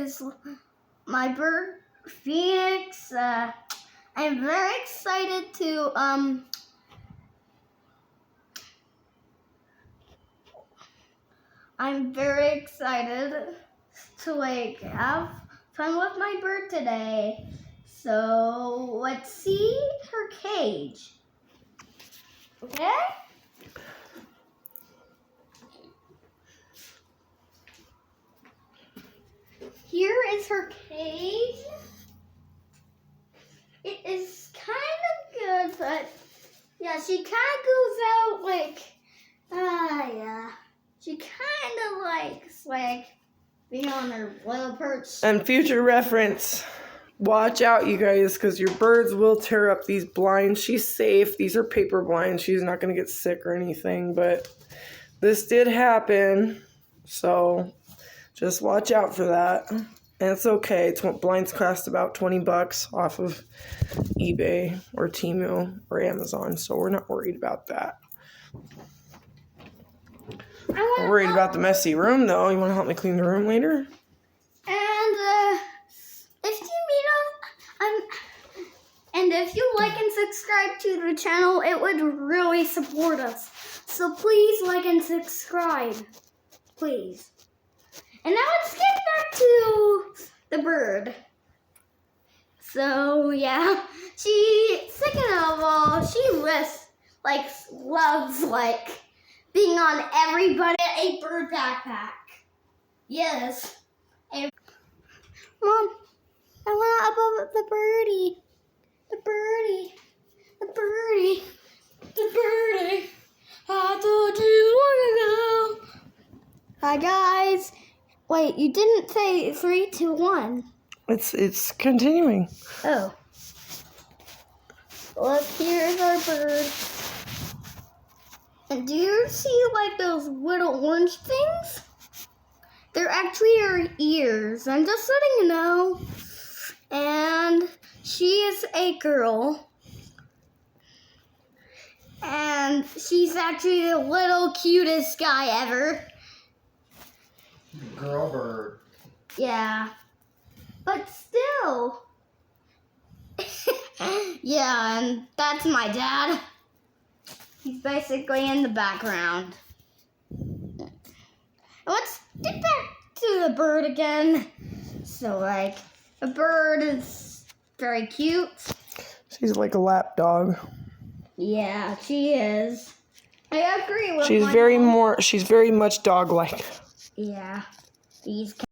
is my bird, Phoenix. I'm very excited to like have fun with my bird today. So let's see her cage. Okay? Here is her cage. It is kind of good, but yeah, she kind of goes out like, yeah. She kind of likes like being on her little perch. And future reference, watch out, you guys, because your birds will tear up these blinds. She's safe. These are paper blinds. She's not going to get sick or anything, but this did happen. So just watch out for that. And it's okay. Blinds cost about $20 off of eBay or Temu or Amazon, so we're not worried about that. We're worried about the messy room, though. You want to help me clean the room later? And if you like and subscribe to the channel, it would really support us. So please like and subscribe, please. And now let's get back to the bird. So yeah, second of all, she loves being on everybody a bird backpack. Yes. Mom, I want to up the birdie. The birdie. The birdie. The birdie. I told you long ago. Hi guys. Wait, you didn't say 3, 2, 1. It's continuing. Oh. Look, here's our bird. And do you see like those little orange things? They're actually her ears. I'm just letting you know. And she is a girl. And she's actually the little cutest guy ever. Girl bird. Yeah. But still. Yeah, and that's my dad. He's basically in the background. Let's get back to the bird again. So, the bird is very cute. She's like a lap dog. Yeah, she is. I agree with She's my mom. she's very much dog-like. Yeah, these